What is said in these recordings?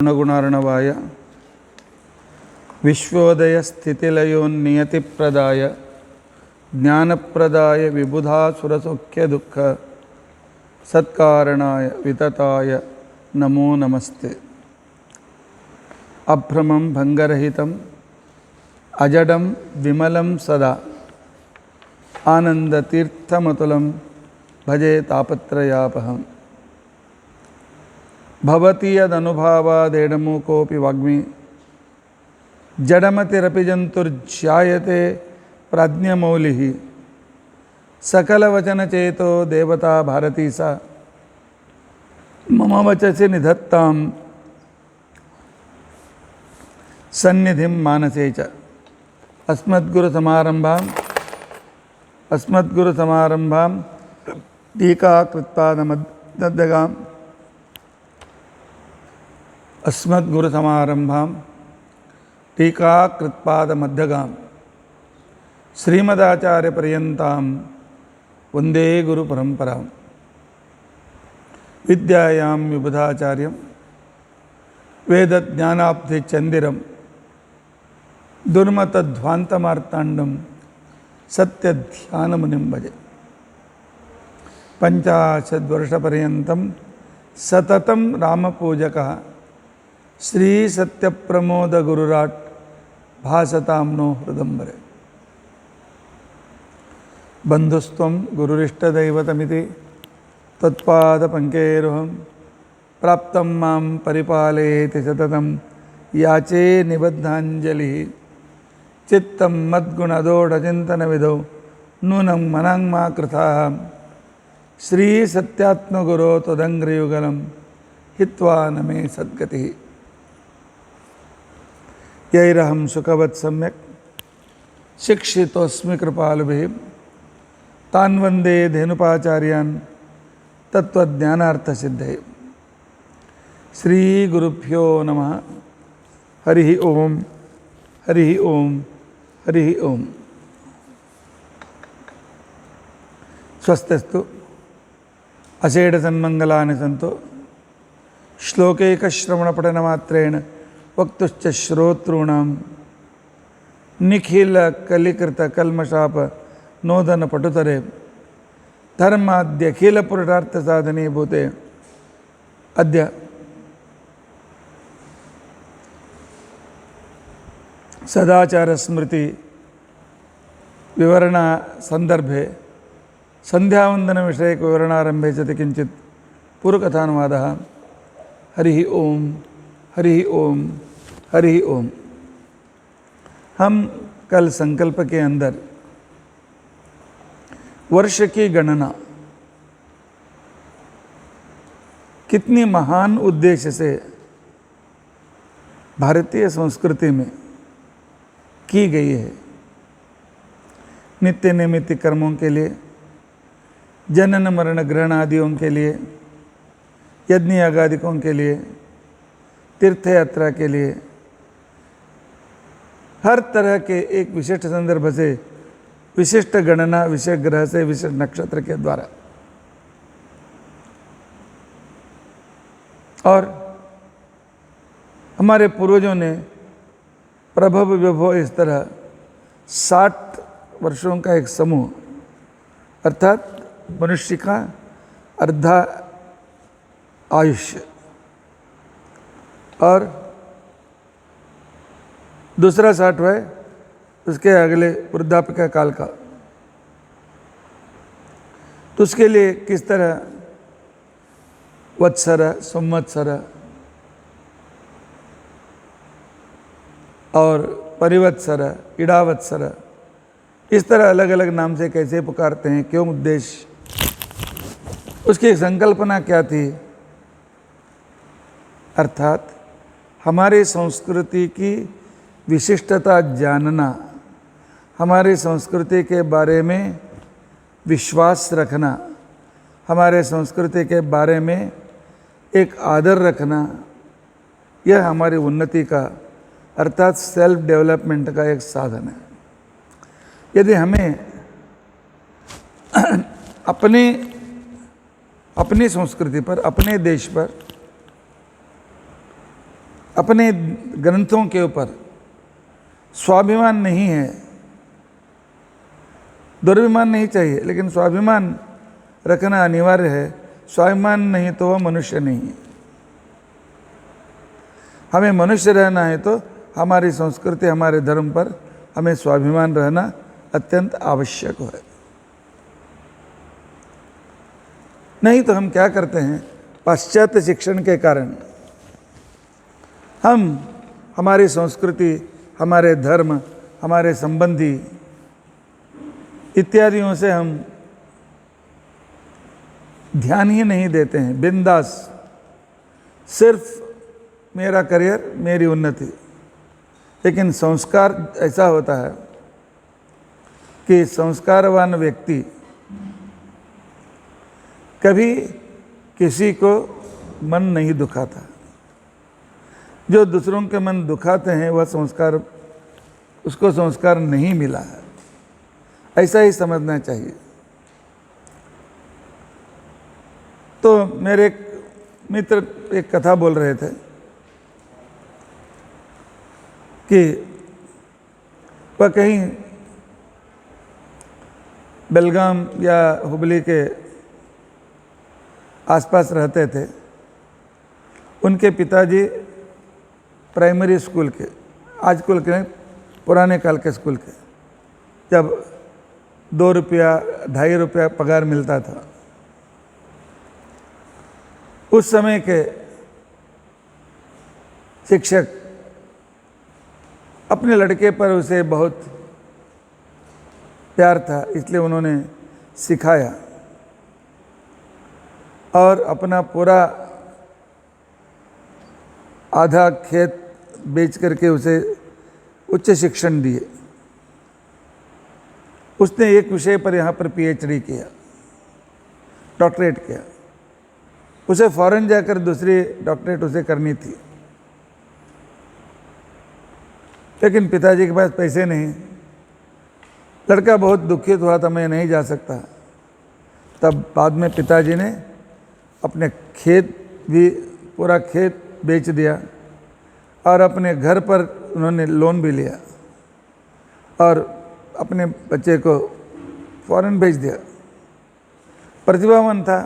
गुणार्णवाय विश्वोदय स्थितिलयोन्नियतिप्रदाय ज्ञानप्रदाय विबुधासुरसौख्य दुःख सत्कारणाय वितताय नमो नमस्ते। अभ्रमं भंगरहितं अजडं विमलं सदा आनंदतीर्थमतुलं भजे तापत्रयापहम्। भवति यदनुभावादेडमूकोऽपि वाग्मी जडमतिरपि जन्तुर्जायते प्राज्ञमौलिः सकलवचनचेतो देवता भारती सा मम वचसि निधत्तां सन्निधिं मानसे च। अस्मद्गुरुसमारम्भां टीकाकृत्पादमध्यगाम् टीकाकृत्पादमध्यगां श्रीमदाचार्यपर्यन्तां वन्दे गुरुपरम्परां। विद्यायां विबुधाचार्यं वेदज्ञानाब्धिचन्दिरं दुर्मतध्वान्तमार्ताण्डं सत्यध्यानमुनिं भजे। 50 वर्षपर्यन्तं सततं रामपूजकः श्री सत्यप्रमोद गुरुराट भासतां नो हृदंबरे। बंधुस्त्वं गुरुरिष्टदैवतमिति तत्पादपङ्केरुहं प्राप्तं मां परिपालयेति सततं याचे निबद्धाञ्जलिः। चित्तं मद्गुणदोढचिन्तनविधौ नूनं मनाङ्मा कृताः श्री सत्यात्मगुरो त्वदङ्घ्रियुगलं हित्वा न मे सद्गतिः। यैरहं सुखवत् सम्यक् शिक्षितोऽस्मि कृपालुभिः तान् वन्दे धेनुपाचार्यान् तत्त्वज्ञानार्थसिद्धये। श्रीगुरुभ्यो नमः। हरिः ओम हरिः ओम हरिः ओम। स्वस्तिस्तु अषेढसन्मङ्गलानि सन्तु। श्लोकैकश्रवणपठनमात्रेण वक्तुश्च श्रोतॄणां निखिलकलिकृतकल्मषाप नोदनपटुतरे धर्माद्यखिलपुरुषार्थसाधने भूते अद्य सदाचारस्मृति विवरण संदर्भे संध्यावंदन विषयकविवरणारंभे च किंचित पूर्वकथानुवादः। हरिः ओम हरिः ओम हरिः ओम। हम कल संकल्प के अंदर वर्ष की गणना कितनी महान उद्देश्य से भारतीय संस्कृति में की गई है। नित्य नैमित्तिक कर्मों के लिए, जनन मरण ग्रहण आदियों के लिए, यज्ञ यागादिकों के लिए, तीर्थ यात्रा के लिए, हर तरह के एक विशिष्ट संदर्भ से, विशिष्ट गणना, विशिष्ट ग्रह से, विशिष्ट नक्षत्र के द्वारा। और हमारे पूर्वजों ने प्रभव विभव इस तरह 60 वर्षों का एक समूह अर्थात मनुष्य का अर्धा आयुष्य और दूसरा 60 है उसके अगले वृद्धाप्य का काल का। तो उसके लिए किस तरह वत्सर, संवत्सर और परिवत्सर, इडावत्सर, इस तरह अलग अलग नाम से कैसे पुकारते हैं, क्यों उद्देश्य, उसकी संकल्पना क्या थी। अर्थात हमारी संस्कृति की विशिष्टता जानना, हमारी संस्कृति के बारे में विश्वास रखना, हमारे संस्कृति के बारे में एक आदर रखना, यह हमारी उन्नति का अर्थात सेल्फ डेवलपमेंट का एक साधन है। यदि हमें अपनी संस्कृति पर, अपने देश पर अपने ग्रंथों के ऊपर स्वाभिमान नहीं है। दुर्भिमान नहीं चाहिए, लेकिन स्वाभिमान रखना अनिवार्य है। स्वाभिमान नहीं तो वह मनुष्य नहीं है। हमें मनुष्य रहना है तो हमारी संस्कृति, हमारे धर्म पर हमें स्वाभिमान रहना अत्यंत आवश्यक है। नहीं तो हम क्या करते हैं, पाश्चात्य शिक्षण के कारण हम हमारी संस्कृति, हमारे धर्म, हमारे संबंधी इत्यादियों से हम ध्यान ही नहीं देते हैं। बिंदास सिर्फ मेरा करियर, मेरी उन्नति। लेकिन संस्कार ऐसा होता है कि संस्कारवान व्यक्ति कभी किसी को मन नहीं दुखाता। जो दूसरों के मन दुखाते हैं वह संस्कार, उसको संस्कार नहीं मिला है, ऐसा ही समझना चाहिए। तो मेरे एक मित्र एक कथा बोल रहे थे कि वह कहीं बेलगाम या हुबली के आसपास रहते थे। उनके पिताजी प्राइमरी स्कूल के, आज स्कूल के पुराने काल के स्कूल के, जब 2 रुपया 2.5 रुपया पगार मिलता था, उस समय के शिक्षक अपने लड़के पर उसे बहुत प्यार था, इसलिए उन्होंने सिखाया और अपना पूरा आधा खेत बेच करके उसे उच्च शिक्षण दिए। उसने एक विषय पर यहाँ पर पीएचडी किया, डॉक्टरेट किया। उसे फॉरेन जाकर दूसरी डॉक्टरेट उसे करनी थी, लेकिन पिताजी के पास पैसे नहीं। लड़का बहुत दुखित हुआ था, मैं नहीं जा सकता। तब बाद में पिताजी ने अपने खेत भी, पूरा खेत बेच दिया और अपने घर पर उन्होंने लोन भी लिया और अपने बच्चे को फॉरेन भेज दिया। प्रतिभावान था,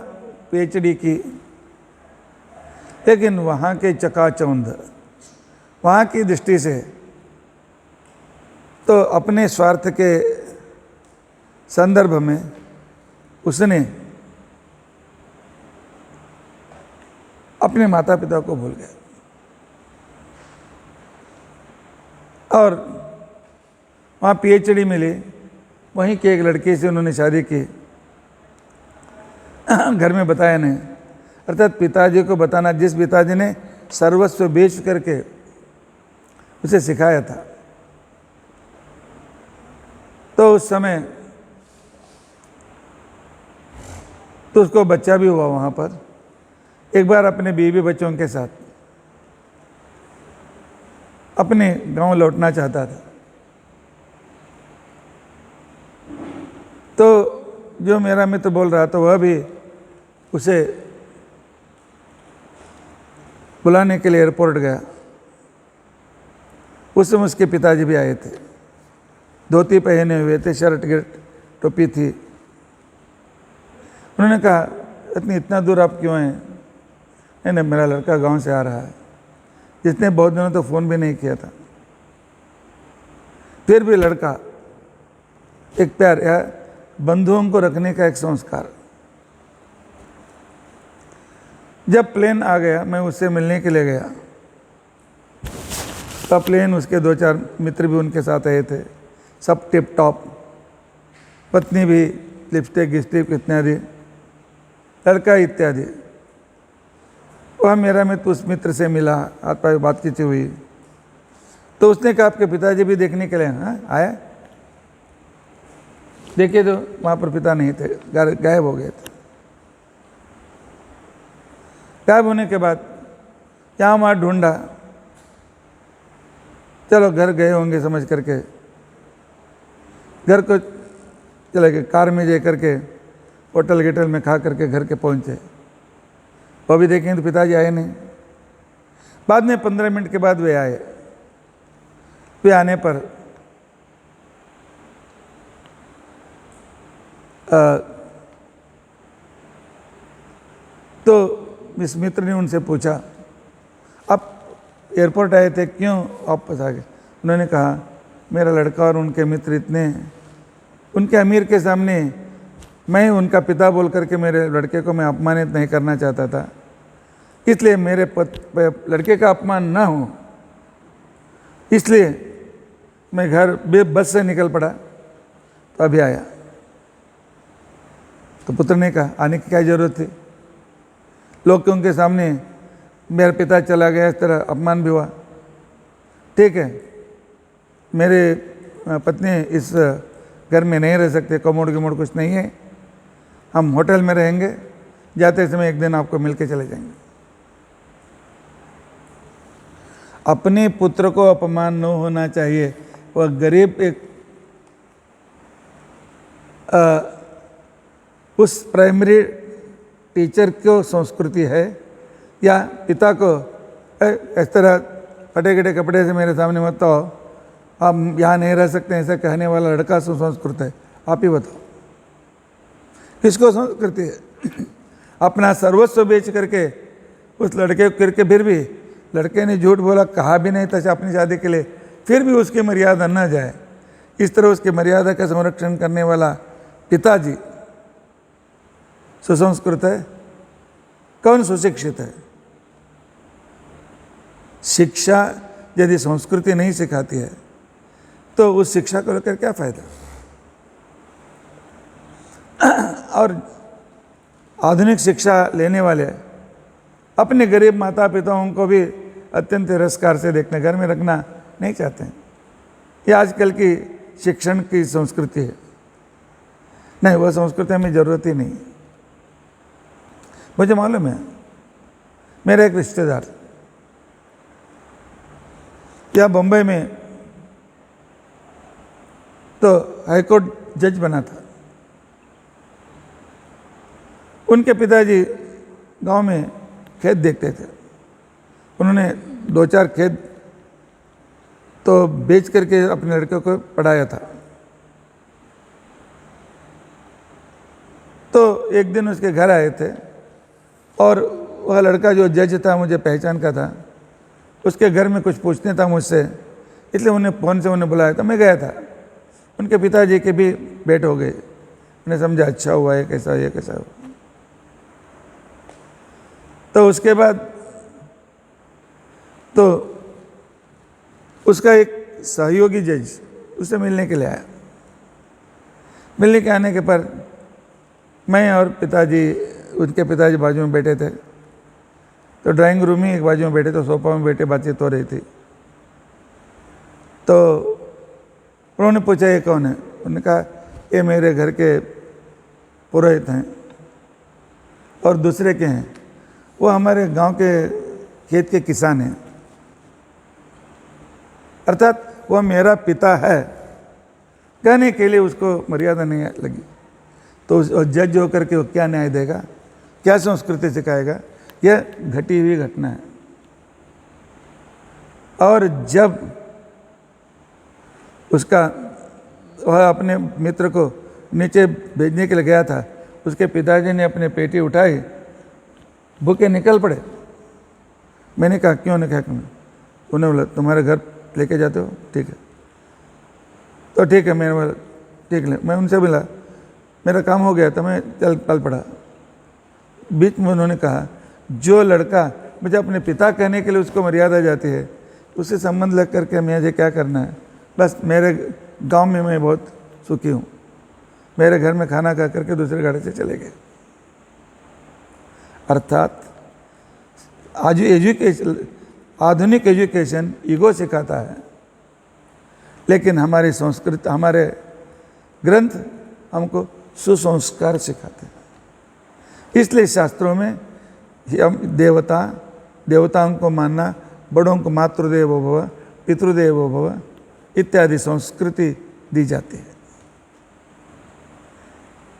पीएचडी की, लेकिन वहाँ के चकाचौंध, वहाँ की दृष्टि से तो अपने स्वार्थ के संदर्भ में उसने अपने माता पिता को भूल गया और वहाँ पीएचडी मिली। वहीं के एक लड़के से उन्होंने शादी की। घर में बताया नहीं, अर्थात पिताजी को बताना, जिस पिताजी ने सर्वस्व बेच करके उसे सिखाया था। तो उस समय तो उसको बच्चा भी हुआ वहाँ पर। एक बार अपने बीवी बच्चों के साथ अपने गांव लौटना चाहता था। तो जो मेरा मित्र बोल रहा था वह भी उसे बुलाने के लिए एयरपोर्ट गया। उस समय उसके पिताजी भी आए थे, धोती पहने हुए थे, शर्ट गिर्ट टोपी थी। उन्होंने कहा, इतना दूर आप क्यों हैं? नहीं, मेरा लड़का गांव से आ रहा है। जिसने बहुत दिनों तो फ़ोन भी नहीं किया था। फिर भी लड़का, एक प्यार या बंधुओं को रखने का एक संस्कार। जब प्लेन आ गया, मैं उससे मिलने के लिए गया। तब प्लेन, उसके 2-4 मित्र भी उनके साथ आए थे, सब टिप टॉप, पत्नी भी लिपस्टिक गिस्टिक इत्यादि, लड़का इत्यादि। वह मेरा मित्र उस मित्र से मिला, हाथ पाँव बातचीत हुई। तो उसने कहा, आपके पिताजी भी देखने के लिए आया? देखिए तो वहाँ पर पिता नहीं थे, गायब हो गए थे। गायब होने के बाद यहाँ वहाँ ढूंढा, चलो घर गए होंगे समझ करके घर को चले गए। कार में जा करके होटल गिटल में खा करके घर के पहुँचे। वो भी देखें तो पिताजी आए नहीं। बाद में 15 मिनट के बाद वे आए। वे आने पर तो इस मित्र ने उनसे पूछा, आप एयरपोर्ट आए थे, क्यों वापस आ गए? उन्होंने कहा, मेरा लड़का और उनके मित्र इतने, उनके अमीर के सामने मैं उनका पिता बोल करके मेरे लड़के को मैं अपमानित नहीं करना चाहता था, इसलिए मेरे लड़के का अपमान ना हो, इसलिए मैं घर बस से निकल पड़ा, तो अभी आया। तो पुत्र ने कहा, आने की क्या जरूरत थी? लोग के उनके सामने मेरा पिता चला गया, इस तरह अपमान भी हुआ। ठीक है, मेरे पत्नी इस घर में नहीं रह सकते, कमोड गमोड कुछ नहीं है, हम होटल में रहेंगे, जाते समय एक दिन आपको मिलके चले जाएंगे। अपने पुत्र को अपमान न होना चाहिए। वह गरीब एक उस प्राइमरी टीचर को संस्कृति है, या पिता को इस तरह फटे कटे कपड़े से मेरे सामने मत आओ, हम यहाँ नहीं रह सकते, ऐसा कहने वाला लड़का सुसंस्कृत है? आप ही बताओ, किसको संस्कृति है? अपना सर्वस्व बेच करके उस लड़के को करके, फिर भी लड़के ने झूठ बोला, कहा भी नहीं था अपनी शादी के लिए, फिर भी उसकी मर्यादा न जाए, इस तरह उसकी मर्यादा का संरक्षण करने वाला पिताजी सुसंस्कृत है? कौन सुशिक्षित है? शिक्षा यदि संस्कृति नहीं सिखाती है तो उस शिक्षा को लेकर क्या फायदा? और आधुनिक शिक्षा लेने वाले अपने गरीब माता पिताओं को भी अत्यंत तिरस्कार से देखने, घर में रखना नहीं चाहते हैं। ये आजकल की शिक्षण की संस्कृति है। नहीं, वह संस्कृति हमें ज़रूरत ही नहीं। मुझे मालूम है, मेरा एक रिश्तेदार या बम्बई में तो हाईकोर्ट जज बना था। उनके पिताजी गांव में खेत देखते थे, उन्होंने 2-4 खेत तो बेच करके अपने लड़के को पढ़ाया था। तो एक दिन उसके घर आए थे और वह लड़का जो जज था, मुझे पहचान का था, उसके घर में कुछ पूछने था मुझसे, इसलिए उन्हें फ़ोन से उन्हें बुलाया था। मैं गया था, उनके पिताजी के भी भेंट हो गए। उन्हें समझा, अच्छा हुआ है, कैसा ये कैसा हुआ। तो उसके बाद तो उसका एक सहयोगी जज उससे मिलने के लिए आया। मिलने के आने के पर मैं और पिताजी, उनके पिताजी बाजू में बैठे थे, तो ड्राइंग रूम ही एक बाजू में बैठे, तो सोफा में बैठे बातचीत हो रही थी। तो उन्होंने पूछा, ये कौन है? उन्होंने कहा, ये मेरे घर के पुरोहित हैं और दूसरे के हैं, वो हमारे गांव के खेत के किसान हैं, अर्थात वह मेरा पिता है। कहने के लिए उसको मर्यादा नहीं लगी। तो उस जज होकर के वो क्या न्याय देगा, क्या संस्कृति सिखाएगा? यह घटी हुई घटना है। और जब उसका वह अपने मित्र को नीचे भेजने के लिए गया था, उसके पिताजी ने अपनी पेटी उठाई, भूखे निकल पड़े। मैंने कहा, क्यों? ने कहा, उन्होंने बोला, तुम्हारे घर लेके जाते हो? ठीक है। तो ठीक है, मैंने बोला ठीक है। मैं उनसे बोला, मेरा काम हो गया था, मैं चल पड़ा। बीच में उन्होंने कहा, जो लड़का मुझे अपने पिता कहने के लिए उसको मर्यादा जाती है, उससे संबंध लग करके मुझे क्या करना है? बस मेरे गांव में मैं बहुत सुखी हूँ। मेरे घर में खाना खा करके दूसरे गाड़ी से चले गए। अर्थात आज आधुनिक एजुकेशन ईगो सिखाता है, लेकिन हमारी संस्कृति, हमारे ग्रंथ हमको सुसंस्कार सिखाते हैं। इसलिए शास्त्रों में हम देवताओं को मानना, बड़ों को मातृदेवो भव, पितृदेवो भव इत्यादि संस्कृति दी जाती है।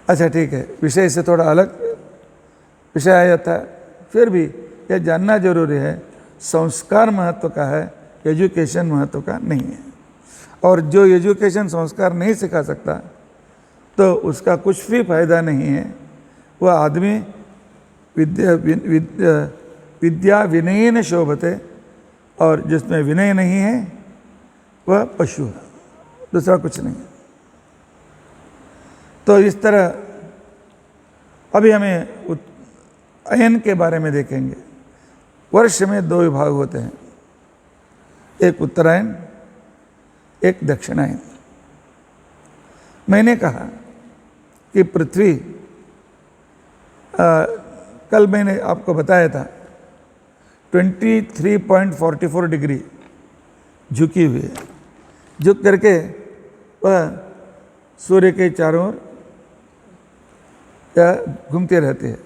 अच्छा ठीक है, विषय से थोड़ा अलग विषय आ जाता है, फिर भी यह जानना जरूरी है, संस्कार महत्व का है, एजुकेशन महत्व का नहीं है। और जो एजुकेशन संस्कार नहीं सिखा सकता तो उसका कुछ भी फायदा नहीं है। वह आदमी विद्या विनयेन शोभते, और जिसमें विनय नहीं है वह पशु है, दूसरा कुछ नहीं है। तो इस तरह अभी हमें अयन के बारे में देखेंगे। वर्ष में 2 विभाग होते हैं, एक उत्तरायण, एक दक्षिणायन। मैंने कहा कि पृथ्वी कल मैंने आपको बताया था 23.44 डिग्री झुकी हुई है। झुक करके वह सूर्य के चारों ओर घूमते रहते हैं।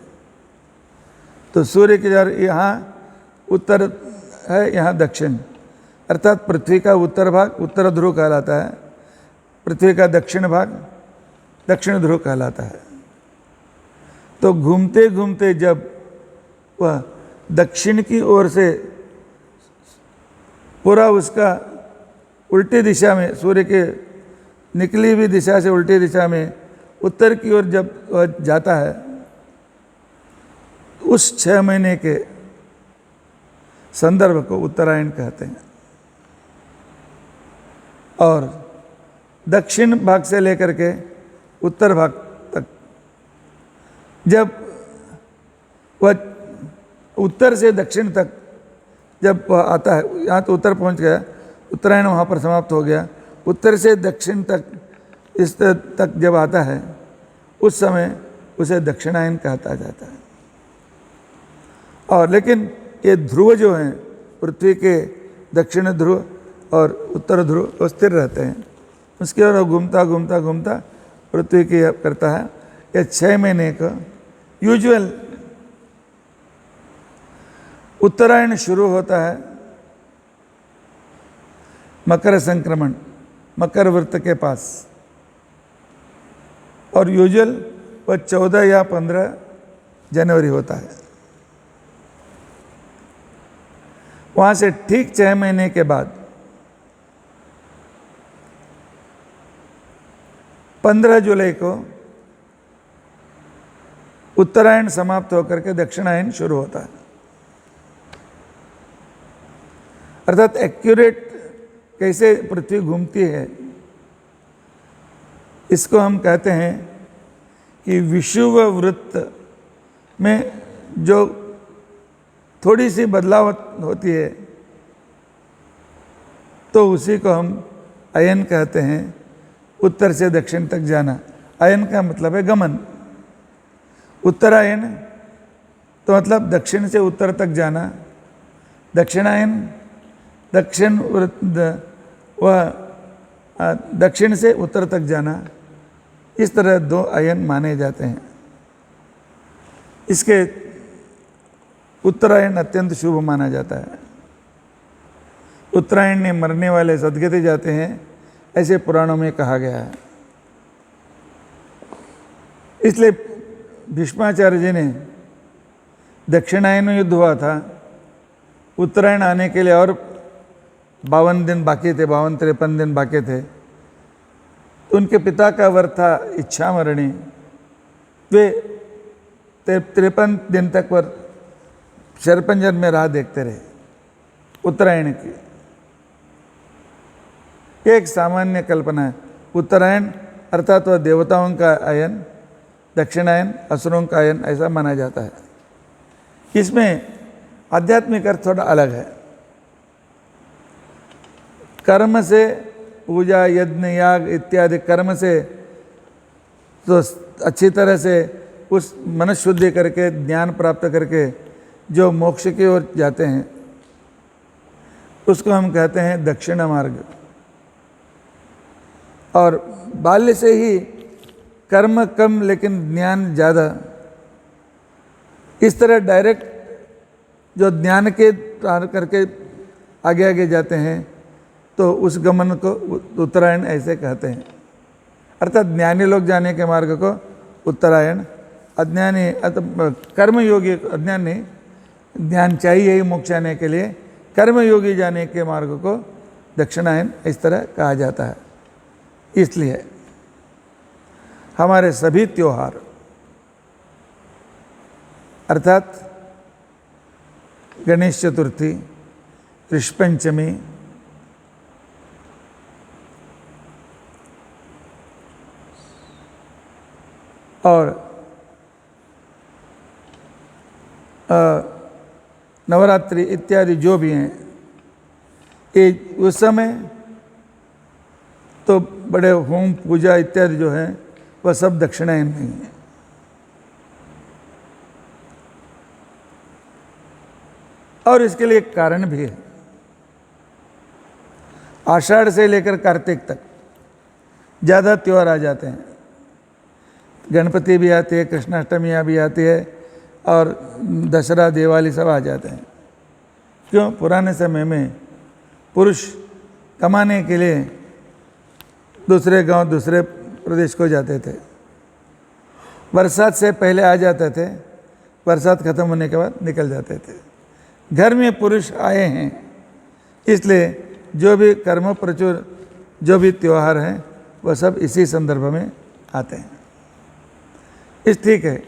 तो सूर्य के चारों, यहाँ उत्तर है, यहाँ दक्षिण, अर्थात पृथ्वी का उत्तर भाग उत्तर ध्रुव कहलाता है, पृथ्वी का दक्षिण भाग दक्षिण ध्रुव कहलाता है। तो घूमते घूमते जब वह दक्षिण की ओर से पूरा उसका उल्टी दिशा में, सूर्य के निकली हुई दिशा से उल्टी दिशा में उत्तर की ओर जब वह जाता है, उस 6 महीने के संदर्भ को उत्तरायण कहते हैं। और दक्षिण भाग से लेकर के उत्तर भाग तक जब वह उत्तर से दक्षिण तक जब वह आता है, यहाँ तो उत्तर पहुँच गया, उत्तरायण वहाँ पर समाप्त हो गया, उत्तर से दक्षिण तक इस तक जब आता है उस समय उसे दक्षिणायन कहता जाता है। और लेकिन ये ध्रुव जो हैं, पृथ्वी के दक्षिण ध्रुव और उत्तर ध्रुव वो स्थिर रहते हैं, उसके और घूमता घूमता घूमता पृथ्वी की करता है। यह 6 महीने का यूजुअल उत्तरायण शुरू होता है मकर संक्रमण, मकर व्रत के पास, और यूजुअल वह 14 या 15 जनवरी होता है। वहाँ से ठीक 6 महीने के बाद 15 जुलाई को उत्तरायण समाप्त होकर के दक्षिणायन शुरू होता है। अर्थात एक्यूरेट कैसे पृथ्वी घूमती है, इसको हम कहते हैं कि विषुववृत्त में जो थोड़ी सी बदलाव होती है तो उसी को हम अयन कहते हैं। उत्तर से दक्षिण तक जाना, अयन का मतलब है गमन। उत्तरायण तो मतलब दक्षिण से उत्तर तक जाना, दक्षिणायन दक्षिण वह दक्षिण से उत्तर तक जाना। इस तरह 2 अयन माने जाते हैं। इसके उत्तरायण अत्यंत शुभ माना जाता है। उत्तरायण में मरने वाले सदगति जाते हैं, ऐसे पुराणों में कहा गया है। इसलिए भीष्माचार्य जी ने, दक्षिणायन में युद्ध हुआ था, उत्तरायण आने के लिए और 52 दिन बाकी थे, 52-53 दिन बाकी थे। तो उनके पिता का वर था इच्छा मरणी। वे 53 दिन तक वर शरपंजर में राह देखते रहे उत्तरायण की। एक सामान्य कल्पना है। उत्तरायण अर्थात वह देवताओं का अयन, दक्षिणायन असुरों का अयन, ऐसा माना जाता है। इसमें आध्यात्मिक अर्थ थोड़ा अलग है। कर्म से, पूजा यज्ञ याग इत्यादि कर्म से तो अच्छी तरह से उस मनस शुद्धि करके ज्ञान प्राप्त करके जो मोक्ष की ओर जाते हैं उसको हम कहते हैं दक्षिण मार्ग। और बाल्य से ही कर्म कम लेकिन ज्ञान ज़्यादा, इस तरह डायरेक्ट जो ज्ञान के पार करके आगे आगे जाते हैं तो उस गमन को उत्तरायण ऐसे कहते हैं। अर्थात ज्ञानी लोग जाने के मार्ग को उत्तरायण, अज्ञानी कर्मयोगी, अज्ञान नहीं, ज्ञान चाहिए ही मोक्ष आने के लिए, कर्मयोगी जाने के मार्ग को दक्षिणायन इस तरह कहा जाता है। इसलिए हमारे सभी त्योहार अर्थात गणेश चतुर्थी, ऋषि पंचमी, और नवरात्रि इत्यादि जो भी हैं, ये उस समय तो बड़े होम पूजा इत्यादि जो है वह सब दक्षिणायन में ही है। और इसके लिए एक कारण भी है। आषाढ़ से लेकर कार्तिक तक ज़्यादा त्यौहार आ जाते हैं। गणपति भी आते हैं, कृष्णाष्टमियाँ भी आती है, और दशहरा दिवाली सब आ जाते हैं। क्यों? पुराने समय में पुरुष कमाने के लिए दूसरे गांव, दूसरे प्रदेश को जाते थे। बरसात से पहले आ जाते थे, बरसात खत्म होने के बाद निकल जाते थे। घर में पुरुष आए हैं, इसलिए जो भी कर्म प्रचुर जो भी त्यौहार हैं वह सब इसी संदर्भ में आते हैं। इस ठीक है,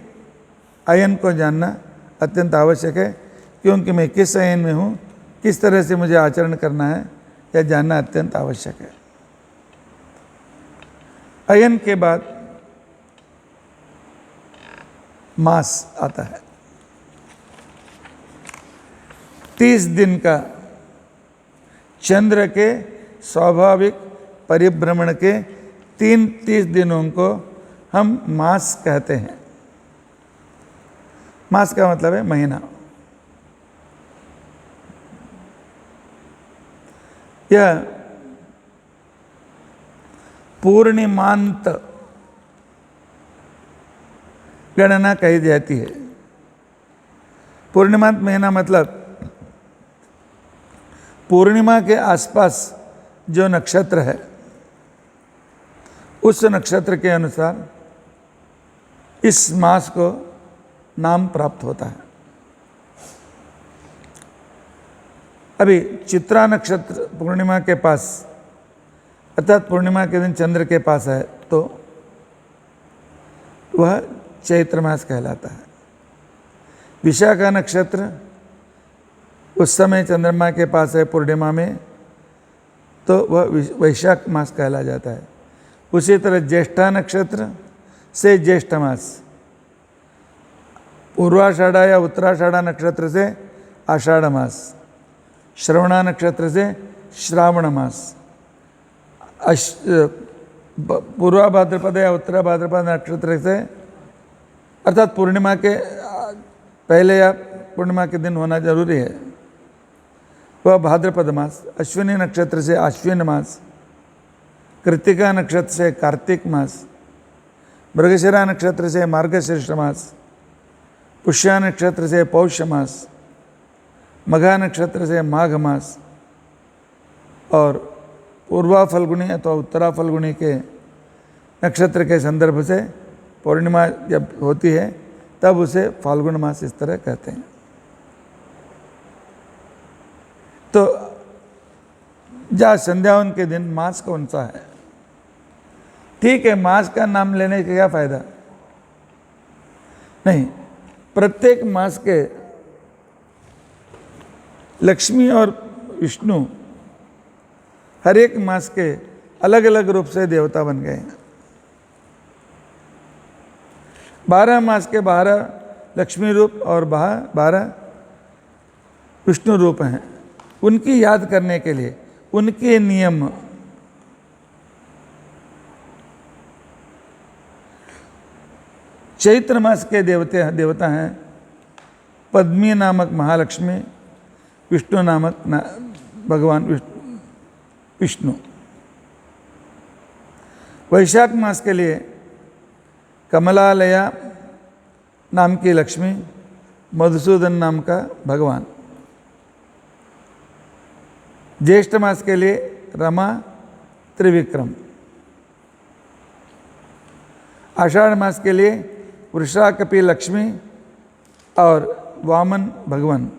अयन को जानना अत्यंत आवश्यक है, क्योंकि मैं किस अयन में हूँ, किस तरह से मुझे आचरण करना है, यह जानना अत्यंत आवश्यक है। अयन के बाद मास आता है। 30 दिन का चंद्र के स्वाभाविक परिभ्रमण के 30 दिनों को हम मास कहते हैं। मास का मतलब है महीना। यह पूर्णिमांत गणना कही जाती है। पूर्णिमांत महीना मतलब पूर्णिमा के आसपास जो नक्षत्र है उस नक्षत्र के अनुसार इस मास को नाम प्राप्त होता है। अभी चित्रा नक्षत्र पूर्णिमा के पास, अर्थात पूर्णिमा के दिन चंद्र के पास है, तो वह चैत्र मास कहलाता है। विशाखा नक्षत्र उस समय चंद्रमा के पास है पूर्णिमा में, तो वह वैशाख मास कहला जाता है। उसी तरह ज्येष्ठा नक्षत्र से ज्येष्ठ मास, पूर्वाषाढ़ा या उत्तराषाढ़ा नक्षत्र से आषाढ़ मास, श्रवणा नक्षत्र से श्रावण मास, पूर्वा भाद्रपद या उत्तरा भाद्रपद नक्षत्र से, अर्थात पूर्णिमा के पहले या पूर्णिमा के दिन होना जरूरी है, वह भाद्रपद मास। अश्विनी नक्षत्र से आश्विन मास, कृत्तिका नक्षत्र से कार्तिक मास, मृगशिरा नक्षत्र से मार्गशीर्ष मास, पुष्या नक्षत्र से पौष मास, मघा नक्षत्र से माघ मास, और पूर्वा फल्गुनी अथवा उत्तरा फल्गुनी के नक्षत्र के संदर्भ से पूर्णिमा जब होती है तब उसे फाल्गुन मास इस तरह कहते हैं। तो जा संध्यावन के दिन मास कौन सा है? ठीक है, मास का नाम लेने का क्या फायदा? नहीं, प्रत्येक मास के लक्ष्मी और विष्णु हर एक मास के अलग अलग रूप से देवता बन गए हैं। 12 मास के 12 लक्ष्मी रूप और 12 विष्णु रूप हैं। उनकी याद करने के लिए उनके नियम, चैत्र मास के देवता हैं पद्मी नामक महालक्ष्मी, विष्णु नामक भगवान विष्णु। वैशाख मास के लिए कमलालया नाम की लक्ष्मी, मधुसूदन नाम का भगवान। ज्येष्ठ मास के लिए रमा, त्रिविक्रम। आषाढ़ मास के लिए वृषाकपि लक्ष्मी और वामन भगवान।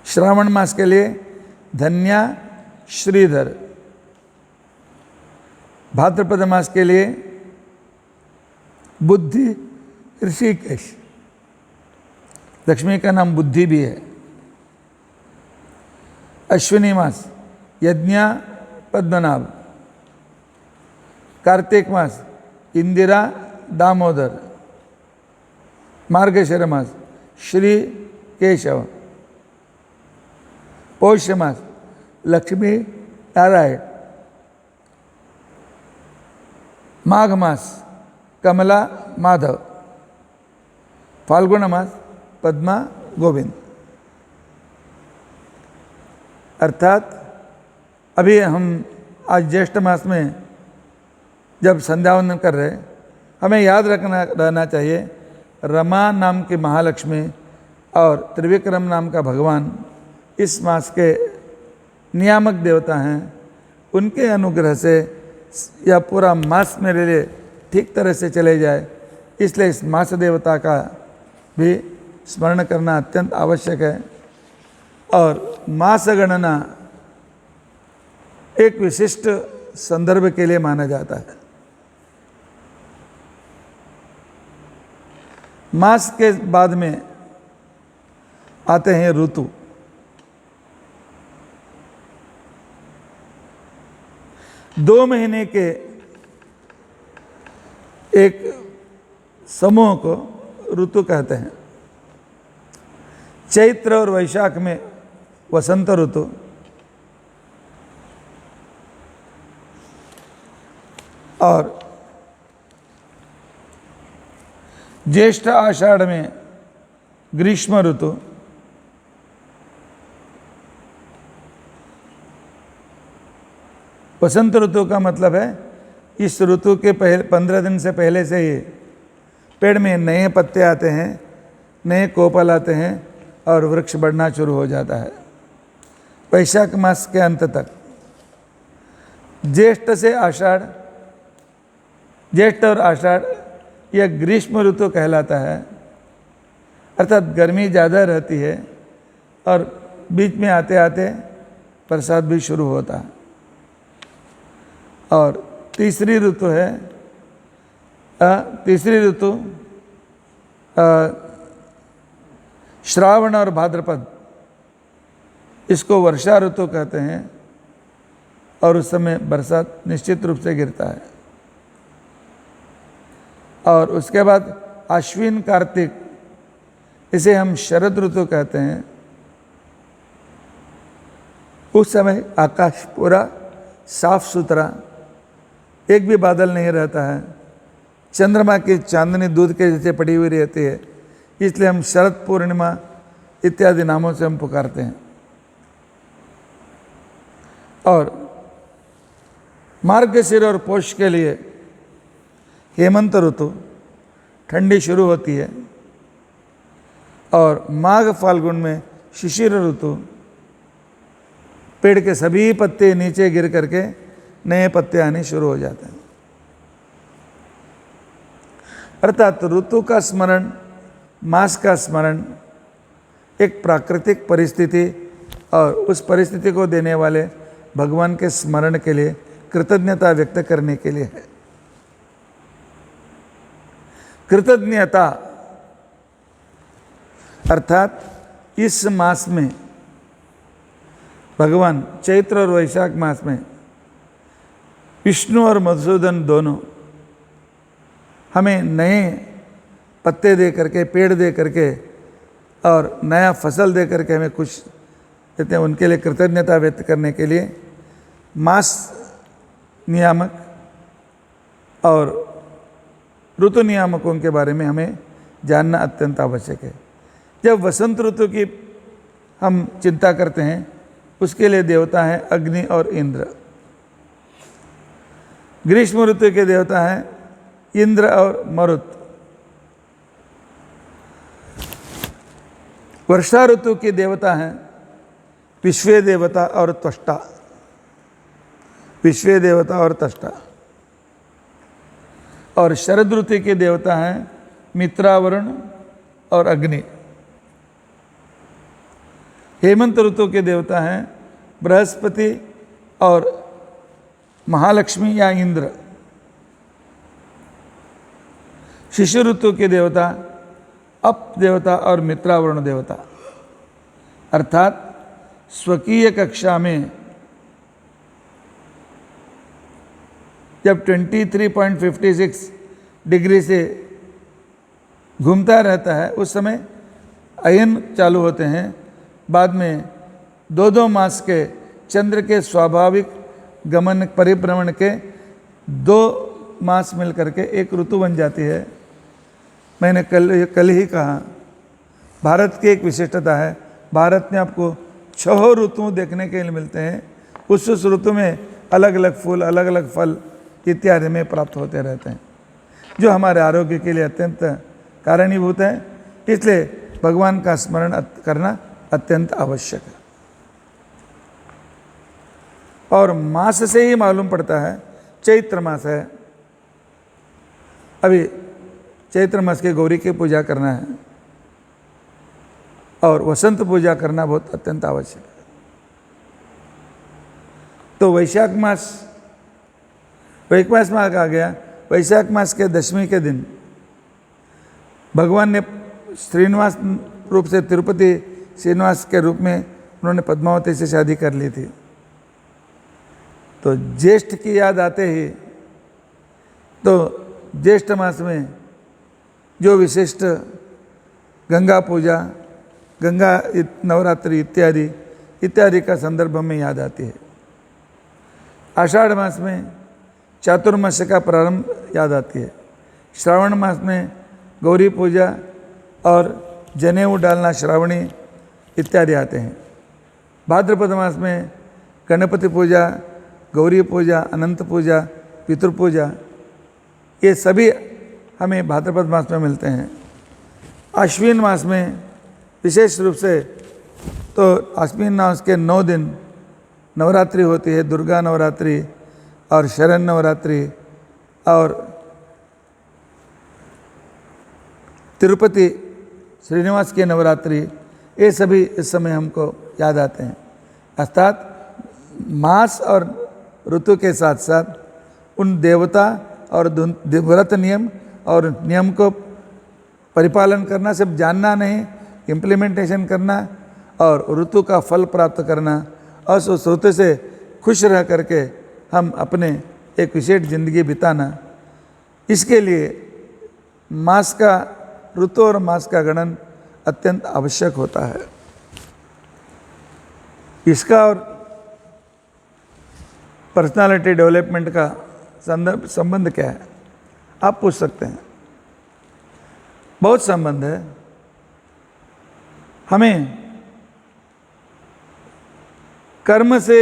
श्रावण मास के लिए धन्या श्रीधर, भाद्रपद मास के लिए बुद्धि ऋषिकेश, लक्ष्मी का नाम बुद्धि भी है। अश्विनी मास यज्ञा पद्मनाभ, कार्तिक मास इंदिरा दामोदर, मार्गशीर मास श्री केशव, पौष मास लक्ष्मी नारायण, माघ मास कमला माधव, फाल्गुन मास पद्मा गोविंद। अर्थात अभी हम आज ज्येष्ठ मास में जब संध्यावंदन कर रहे, हमें याद रहना चाहिए रमा नाम की महालक्ष्मी और त्रिविक्रम नाम का भगवान इस मास के नियामक देवता हैं। उनके अनुग्रह से यह पूरा मास मेरे लिए ठीक तरह से चले जाए, इसलिए इस मास देवता का भी स्मरण करना अत्यंत आवश्यक है। और मास गणना एक विशिष्ट संदर्भ के लिए माना जाता है। मास के बाद में आते हैं ऋतु। दो महीने के एक समूह को ऋतु कहते हैं। चैत्र और वैशाख में वसंत ऋतु, और ज्येष्ठ आषाढ़ में ग्रीष्म ऋतु, वसंत ऋतु का मतलब है इस ऋतु के पहले 15 दिन से पहले से ही पेड़ में नए पत्ते आते हैं, नए कोपल आते हैं और वृक्ष बढ़ना शुरू हो जाता है वैशाख मास के अंत तक। ज्येष्ठ से आषाढ़, ज्येष्ठ और आषाढ़ यह ग्रीष्म ऋतु कहलाता है, अर्थात गर्मी ज़्यादा रहती है और बीच में आते आते बरसात भी शुरू होता है। और तीसरी ऋतु है श्रावण और भाद्रपद, इसको वर्षा ऋतु कहते हैं और उस समय बरसात निश्चित रूप से गिरता है। और उसके बाद आश्विन कार्तिक, इसे हम शरद ऋतु कहते हैं। उस समय आकाश पूरा साफ सुथरा, एक भी बादल नहीं रहता है, चंद्रमा की चांदनी दूध के जैसे पड़ी हुई रहती है, इसलिए हम शरद पूर्णिमा इत्यादि नामों से हम पुकारते हैं। और मार्गशीर और पौष के लिए हेमंत ऋतु, ठंडी शुरू होती है। और माघ फाल्गुन में शिशिर ऋतु, पेड़ के सभी पत्ते नीचे गिर करके नए पत्ते आने शुरू हो जाते हैं। अर्थात ऋतु का स्मरण, मास का स्मरण एक प्राकृतिक परिस्थिति और उस परिस्थिति को देने वाले भगवान के स्मरण के लिए कृतज्ञता व्यक्त करने के लिए है। कृतज्ञता अर्थात इस मास में भगवान चैत्र और वैशाख मास में विष्णु और मधुसूदन दोनों हमें नए पत्ते दे करके, पेड़ दे करके और नया फसल दे करके हमें कुछ देते हैं। उनके लिए कृतज्ञता व्यक्त करने के लिए मास नियामक और ऋतु नियामकों के बारे में हमें जानना अत्यंत आवश्यक है। जब वसंत ऋतु की हम चिंता करते हैं, उसके लिए देवता हैं अग्नि और इंद्र। ग्रीष्म ऋतु के देवता हैं इंद्र और मरुत। वर्षा ऋतु के देवता हैं विश्व देवता और त्वष्टा, विश्व देवता और त्वष्टा। और शरद ऋतु के देवता हैं मित्रा, वरुण और अग्नि। हेमंत ऋतु के देवता हैं बृहस्पति और महालक्ष्मी या इंद्र। शिशु ऋतु के देवता अप देवता और मित्रावरुण देवता। अर्थात स्वकीय कक्षा में जब 23.56 डिग्री से घूमता रहता है उस समय अयन चालू होते हैं। बाद में 2-2 मास के चंद्र के स्वाभाविक गमन परिभ्रमण के 2 मास मिलकर के एक ऋतु बन जाती है। मैंने कल ही कहा, भारत की एक विशिष्टता है, भारत में आपको 6 ऋतु देखने के लिए मिलते हैं। उस ऋतु में अलग अलग फूल, अलग अलग फल इत्यादि में प्राप्त होते रहते हैं, जो हमारे आरोग्य के लिए अत्यंत कारणीभूत है। इसलिए भगवान का स्मरण करना अत्यंत आवश्यक है। और मास से ही मालूम पड़ता है, चैत्र मास है, अभी चैत्र मास के गौरी की पूजा करना है और वसंत पूजा करना बहुत अत्यंत आवश्यक है। तो वैशाख मास आ गया। वैशाख मास के 10वीं के दिन भगवान ने श्रीनिवास रूप से तिरुपति श्रीनिवास के रूप में उन्होंने पद्मावती से शादी कर ली थी। तो ज्येष्ठ की याद आते ही, तो ज्येष्ठ मास में जो विशिष्ट गंगा पूजा, गंगा नवरात्रि इत्यादि का संदर्भ में याद आती है। आषाढ़ मास में चातुर्मास का प्रारंभ याद आती है। श्रावण मास में गौरी पूजा और जनेऊ डालना, श्रावणी इत्यादि आते हैं। भाद्रपद मास में गणपति पूजा, गौरी पूजा, अनंत पूजा, पितृपूजा, ये सभी हमें भाद्रपद मास में मिलते हैं। आश्विन मास में विशेष रूप से, तो आश्विन मास के 9 दिन नवरात्रि होती है, दुर्गा नवरात्रि और शरण नवरात्रि और तिरुपति श्रीनिवास की नवरात्रि, ये सभी इस समय हमको याद आते हैं। अर्थात मास और ऋतु के साथ साथ उन देवता और व्रत नियम और नियम को परिपालन करना, सिर्फ जानना नहीं, इम्प्लीमेंटेशन करना और ऋतु का फल प्राप्त करना और उस ऋतु से खुश रह करके हम अपने एक विशेष जिंदगी बिताना। इसके लिए मास का, ऋतु और मास का गणन अत्यंत आवश्यक होता है। इसका और पर्सनालिटी डेवलपमेंट का संबंध क्या है, आप पूछ सकते हैं। बहुत संबंध है। हमें कर्म से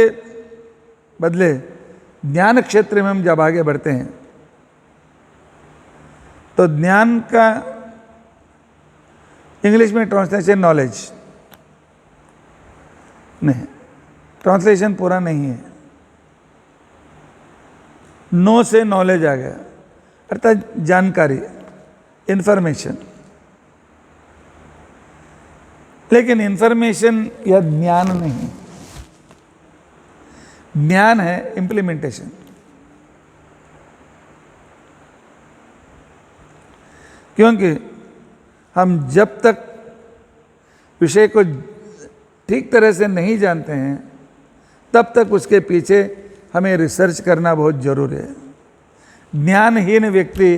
बदले ज्ञान क्षेत्र में हम जब आगे बढ़ते हैं तो ज्ञान का इंग्लिश में ट्रांसलेशन नॉलेज नहीं, ट्रांसलेशन पूरा नहीं है। नो से नॉलेज आ गया, अर्थात जानकारी, इंफॉर्मेशन। लेकिन इंफॉर्मेशन या ज्ञान नहीं, ज्ञान है इम्प्लीमेंटेशन। क्योंकि हम जब तक विषय को ठीक तरह से नहीं जानते हैं तब तक उसके पीछे हमें रिसर्च करना बहुत जरूरी है। ज्ञानहीन व्यक्ति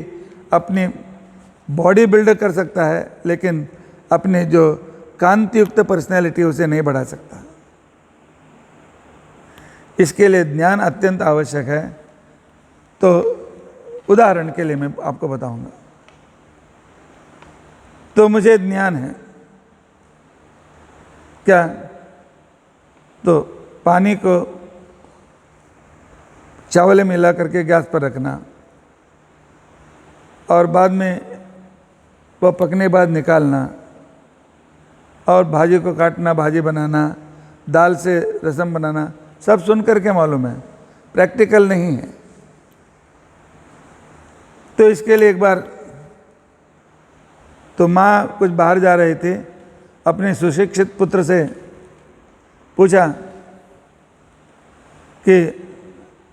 अपनी बॉडी बिल्ड कर सकता है लेकिन अपने जो कांतियुक्त पर्सनैलिटी उसे नहीं बढ़ा सकता। इसके लिए ज्ञान अत्यंत आवश्यक है। तो उदाहरण के लिए मैं आपको बताऊंगा। तो मुझे ज्ञान है क्या, तो पानी को चावल में मिला करके गैस पर रखना और बाद में वह पकने बाद निकालना और भाजी को काटना, भाजी बनाना, दाल से रसम बनाना, सब सुन करके मालूम है, प्रैक्टिकल नहीं है। तो इसके लिए एक बार तो माँ कुछ बाहर जा रही थी, अपने सुशिक्षित पुत्र से पूछा कि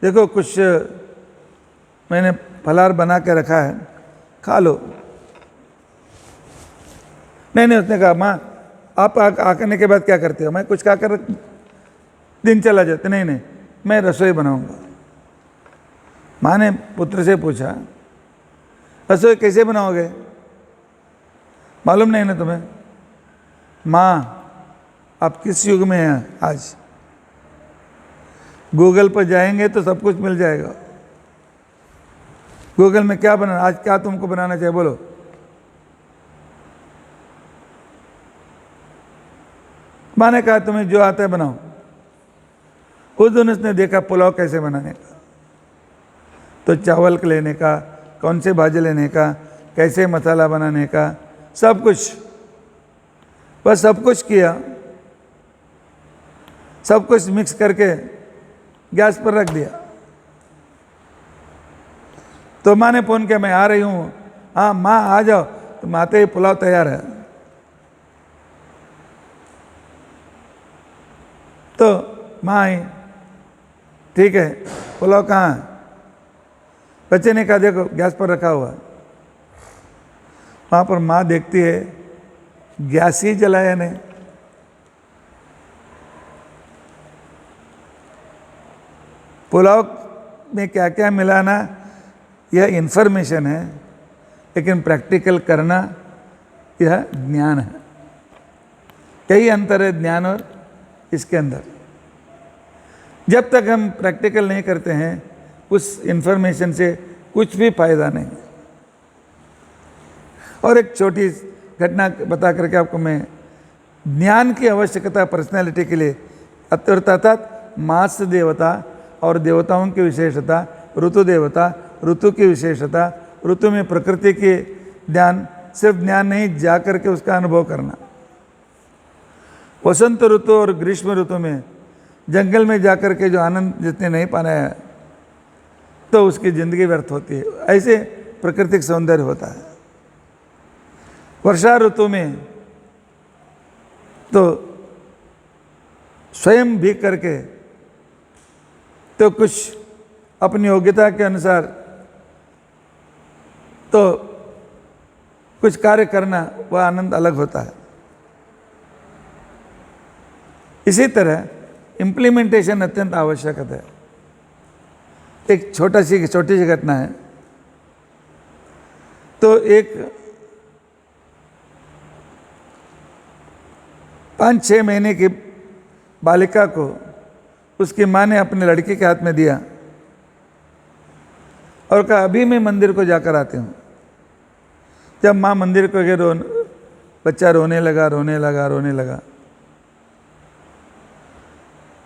देखो कुछ मैंने फलाहार बना के रखा है, खा लो। नहीं, उसने कहा माँ आप आने के बाद क्या करते हो? मैं कुछ खाकर दिन चला जाता। नहीं, मैं रसोई बनाऊंगा। माँ ने पुत्र से पूछा रसोई कैसे बनाओगे, मालूम नहीं ना तुम्हें? माँ आप किस युग में हैं आज? गूगल पर जाएंगे तो सब कुछ मिल जाएगा। गूगल में क्या बनाना, आज क्या तुमको बनाना चाहिए बोलो। माँ ने कहा तुम्हें जो आता है बनाओ। उस दिन उसने देखा पुलाव कैसे बनाने का, तो चावल लेने का, कौन से भाजी लेने का, कैसे मसाला बनाने का, सब कुछ, बस सब कुछ किया। सब कुछ मिक्स करके गैस पर रख दिया। तो माँ ने फोन किया मैं आ रही हूँ। हाँ माँ आ जाओ। तो माँ आते ही पुलाव तैयार है। तो माँ आई, ठीक है पुलाव कहाँ है? बच्चे ने कहा देखो गैस पर रखा हुआ। वहाँ पर माँ देखती है गैस ही जलाया नहीं। पुलाव में क्या क्या मिलाना यह इन्फॉर्मेशन है, लेकिन प्रैक्टिकल करना यह ज्ञान है। कई अंतर है ज्ञान और इसके अंदर। जब तक हम प्रैक्टिकल नहीं करते हैं उस इन्फॉर्मेशन से कुछ भी फायदा नहीं। और एक छोटी घटना बता करके आपको मैं ज्ञान की आवश्यकता पर्सनैलिटी के लिए अर्थात मास देवता और देवताओं की विशेषता, ऋतु देवता, ऋतु की विशेषता, ऋतु में प्रकृति के ज्ञान, सिर्फ ज्ञान नहीं जा करके उसका अनुभव करना। वसंत ऋतु और ग्रीष्म ऋतु में जंगल में जाकर के जो आनंद जितने नहीं पाना है तो उसकी ज़िंदगी व्यर्थ होती है। ऐसे प्राकृतिक सौंदर्य होता है। वर्षा ऋतु में तो स्वयं भीग करके तो कुछ अपनी योग्यता के अनुसार तो कुछ कार्य करना वह आनंद अलग होता है। इसी तरह इम्प्लीमेंटेशन अत्यंत आवश्यक है। एक छोटी सी घटना है। तो एक 5-6 महीने की बालिका को उसकी माँ ने अपने लड़के के हाथ में दिया और कहा अभी मैं मंदिर को जाकर आती हूँ। जब माँ मंदिर को गई बच्चा रोने लगा।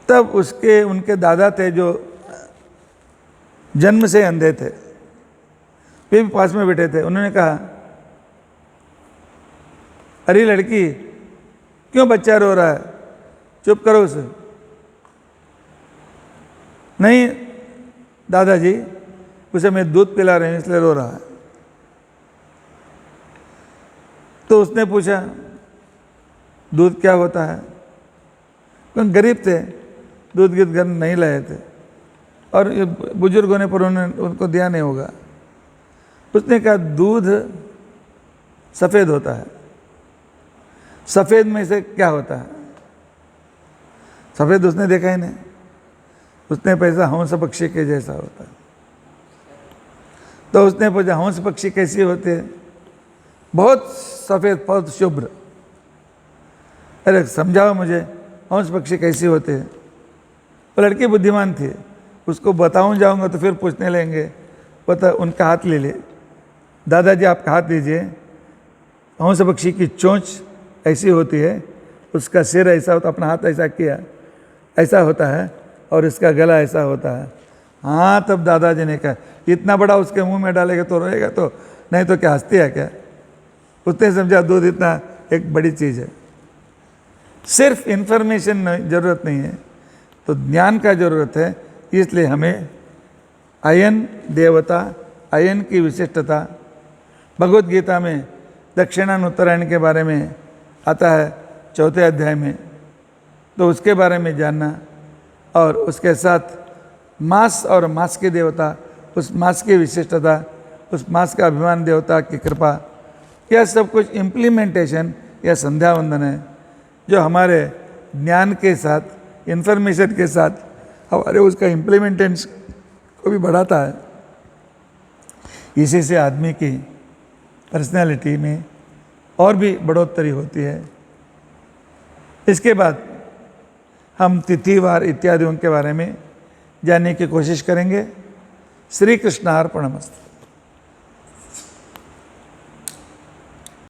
तब उनके दादा थे जो जन्म से अंधे थे, वे भी पास में बैठे थे। उन्होंने कहा अरे लड़की क्यों बच्चा रो रहा है, चुप करो उसे। नहीं दादाजी उसे मैं दूध पिला रही हूँ इसलिए रो रहा है। तो उसने पूछा दूध क्या होता है? क्योंकि गरीब थे, दूध गिद घर नहीं लाए थे और बुजुर्ग होने पर उनको दिया नहीं होगा। उसने कहा दूध सफ़ेद होता है। सफ़ेद में से क्या होता है? सफ़ेद उसने देखा ही नहीं। उसने पैसा हंस पक्षी के जैसा होता है। तो उसने पूछा हंस पक्षी कैसी होते हैं? बहुत सफ़ेद, बहुत शुभ्र। अरे समझाओ मुझे हंस पक्षी कैसी होते हैं? वो लड़की बुद्धिमान थी, उसको बताऊं जाऊंगा तो फिर पूछने लेंगे। पता उनका हाथ ले ले, दादाजी आपका हाथ लीजिए। हंस पक्षी की चोंच ऐसी होती है, उसका सिर ऐसा होता, अपना हाथ ऐसा किया ऐसा होता है और इसका गला ऐसा होता है। हाँ तब दादाजी ने कहा इतना बड़ा उसके मुंह में डालेगा तो रोएगा तो, नहीं तो क्या हंसती है क्या? उसने समझा दूध इतना एक बड़ी चीज़ है। सिर्फ इन्फॉर्मेशन ज़रूरत नहीं है, तो ज्ञान का ज़रूरत है। इसलिए हमें अयन देवता, अयन की विशिष्टता भगवद गीता में दक्षिणान उत्तरायण के बारे में आता है 4 अध्याय में। तो उसके बारे में जानना, और उसके साथ मास और मास के देवता, उस मास की विशिष्टता, उस मास का अभिमान देवता की कृपा, यह सब कुछ इम्प्लीमेंटेशन या संध्या वंदन है जो हमारे ज्ञान के साथ, इन्फॉर्मेशन के साथ हमारे उसका इम्प्लीमेंटेशन को भी बढ़ाता है। इसी से आदमी की पर्सनैलिटी में और भी बढ़ोतरी होती है। इसके बाद हम तिथिवार इत्यादियों के बारे में जानने की कोशिश करेंगे। श्री कृष्णार्पणमस्तु।